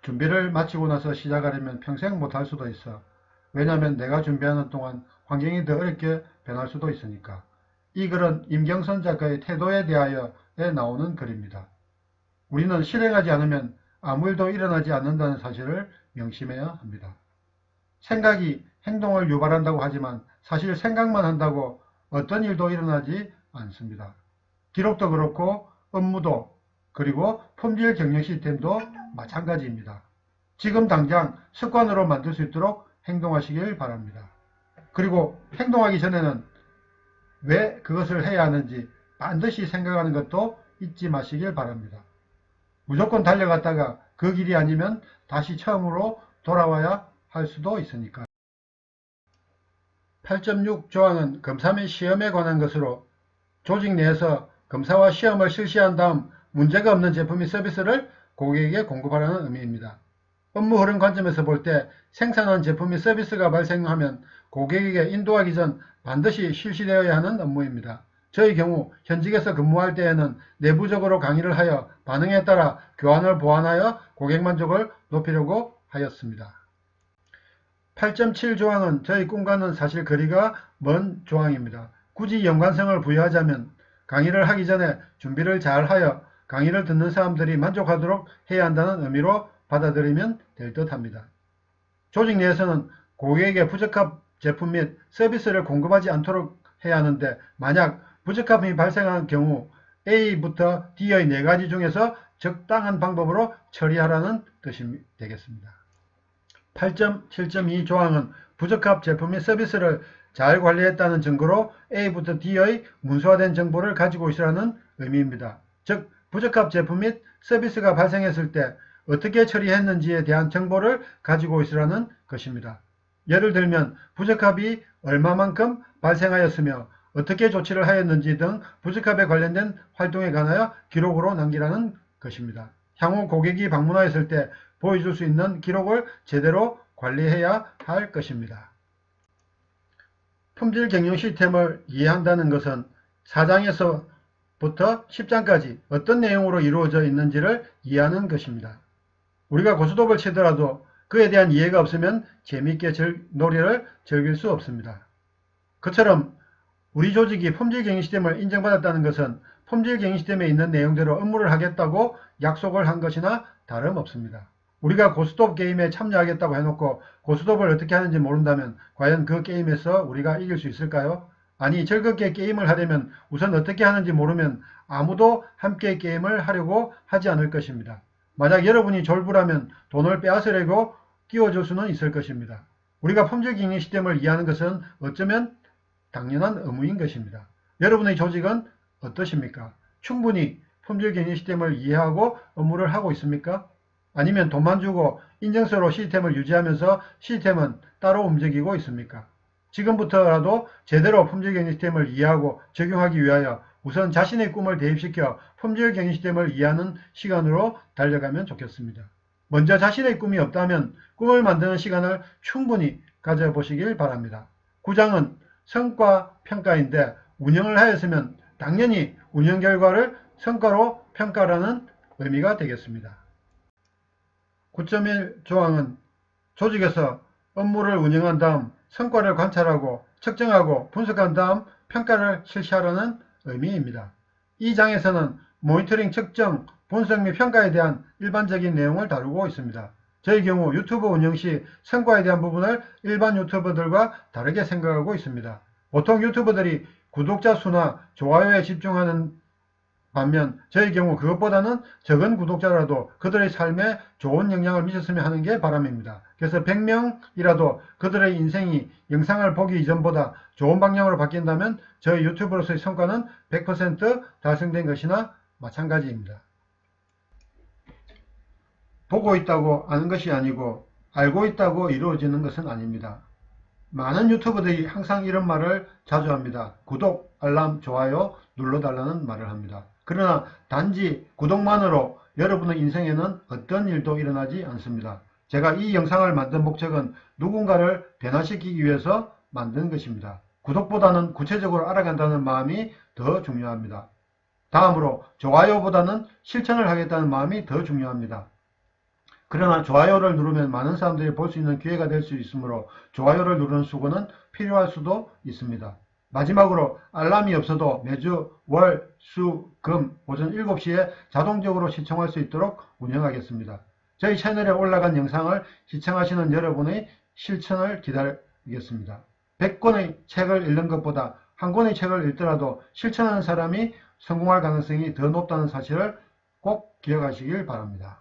준비를 마치고 나서 시작하려면 평생 못할 수도 있어. 왜냐하면 내가 준비하는 동안 환경이 더 어렵게 변할 수도 있으니까. 이 글은 임경선 작가의 태도에 대하여에 나오는 글입니다. 우리는 실행하지 않으면 아무 일도 일어나지 않는다는 사실을 명심해야 합니다. 생각이 행동을 유발한다고 하지만 사실 생각만 한다고 어떤 일도 일어나지 않습니다. 기록도 그렇고 업무도 그리고 품질 경영 시스템도 마찬가지입니다. 지금 당장 습관으로 만들 수 있도록 행동하시길 바랍니다. 그리고 행동하기 전에는 왜 그것을 해야 하는지 반드시 생각하는 것도 잊지 마시길 바랍니다. 무조건 달려갔다가 그 길이 아니면 다시 처음으로 돌아와야 할 수도 있으니까. 8.6 조항은 검사 및 시험에 관한 것으로 조직 내에서 검사와 시험을 실시한 다음 문제가 없는 제품 및 서비스를 고객에게 공급하라는 의미입니다. 업무 흐름 관점에서 볼 때 생산한 제품 및 서비스가 발생하면 고객에게 인도하기 전 반드시 실시되어야 하는 업무입니다. 저의 경우 현직에서 근무할 때에는 내부적으로 강의를 하여 반응에 따라 교환을 보완하여 고객 만족을 높이려고 하였습니다. 8.7 조항은 저희 꿈과는 사실 거리가 먼 조항입니다. 굳이 연관성을 부여하자면 강의를 하기 전에 준비를 잘 하여 강의를 듣는 사람들이 만족하도록 해야 한다는 의미로 받아들이면 될 듯합니다. 조직 내에서는 고객에게 부적합 제품 및 서비스를 공급하지 않도록 해야 하는데 만약 부적합이 발생한 경우 A부터 D의 4가지 중에서 적당한 방법으로 처리하라는 뜻이 되겠습니다. 8.7.2 조항은 부적합 제품 및 서비스를 잘 관리했다는 증거로 A부터 D의 문서화된 정보를 가지고 있으라는 의미입니다. 즉 부적합 제품 및 서비스가 발생했을 때 어떻게 처리했는지에 대한 정보를 가지고 있으라는 것입니다. 예를 들면 부적합이 얼마만큼 발생하였으며 어떻게 조치를 하였는지 등 부적합에 관련된 활동에 관하여 기록으로 남기라는 것입니다. 향후 고객이 방문하였을 때 보여줄 수 있는 기록을 제대로 관리해야 할 것입니다. 품질 경영 시스템을 이해한다는 것은 4장에서부터 10장까지 어떤 내용으로 이루어져 있는지를 이해하는 것입니다. 우리가 고스톱을 치더라도 그에 대한 이해가 없으면 재미있게 놀이를 즐길 수 없습니다. 그처럼 우리 조직이 품질 경영 시스템을 인정받았다는 것은 품질 경영 시스템에 있는 내용대로 업무를 하겠다고 약속을 한 것이나 다름없습니다. 우리가 고스톱 게임에 참여하겠다고 해놓고 고스톱을 어떻게 하는지 모른다면 과연 그 게임에서 우리가 이길 수 있을까요? 아니, 즐겁게 게임을 하려면 우선 어떻게 하는지 모르면 아무도 함께 게임을 하려고 하지 않을 것입니다. 만약 여러분이 졸부라면 돈을 빼앗으려고 끼워줄 수는 있을 것입니다. 우리가 품질 경영 시스템을 이해하는 것은 어쩌면 당연한 의무인 것입니다. 여러분의 조직은 어떠십니까? 충분히 품질 경영 시스템을 이해하고 업무를 하고 있습니까? 아니면 돈만 주고 인증서로 시스템을 유지하면서 시스템은 따로 움직이고 있습니까? 지금부터라도 제대로 품질 경영 시스템을 이해하고 적용하기 위하여 우선 자신의 꿈을 대입시켜 품질 경영 시스템을 이해하는 시간으로 달려가면 좋겠습니다. 먼저 자신의 꿈이 없다면 꿈을 만드는 시간을 충분히 가져보시길 바랍니다. 9장은 성과 평가인데 운영을 하였으면 당연히 운영 결과를 성과로 평가라는 의미가 되겠습니다. 9.1 조항은 조직에서 업무를 운영한 다음 성과를 관찰하고 측정하고 분석한 다음 평가를 실시하라는 의미입니다. 이 장에서는 모니터링, 측정, 분석 및 평가에 대한 일반적인 내용을 다루고 있습니다. 저의 경우 유튜브 운영 시 성과에 대한 부분을 일반 유튜버들과 다르게 생각하고 있습니다. 보통 유튜버들이 구독자 수나 좋아요에 집중하는 반면 저의 경우 그것보다는 적은 구독자라도 그들의 삶에 좋은 영향을 미쳤으면 하는 게 바람입니다. 그래서 100명이라도 그들의 인생이 영상을 보기 이전보다 좋은 방향으로 바뀐다면 저희 유튜브로서의 성과는 100% 달성된 것이나 마찬가지입니다. 보고 있다고 아는 것이 아니고 알고 있다고 이루어지는 것은 아닙니다. 많은 유튜버들이 항상 이런 말을 자주 합니다. 구독, 알람, 좋아요 눌러달라는 말을 합니다. 그러나 단지 구독만으로 여러분의 인생에는 어떤 일도 일어나지 않습니다. 제가 이 영상을 만든 목적은 누군가를 변화시키기 위해서 만든 것입니다. 구독보다는 구체적으로 알아간다는 마음이 더 중요합니다. 다음으로 좋아요보다는 실천을 하겠다는 마음이 더 중요합니다. 그러나 좋아요를 누르면 많은 사람들이 볼 수 있는 기회가 될 수 있으므로 좋아요를 누르는 수고는 필요할 수도 있습니다. 마지막으로 알람이 없어도 매주 월, 수, 금 오전 7시에 자동적으로 시청할 수 있도록 운영하겠습니다. 저희 채널에 올라간 영상을 시청하시는 여러분의 실천을 기다리겠습니다. 100권의 책을 읽는 것보다 한 권의 책을 읽더라도 실천하는 사람이 성공할 가능성이 더 높다는 사실을 꼭 기억하시길 바랍니다.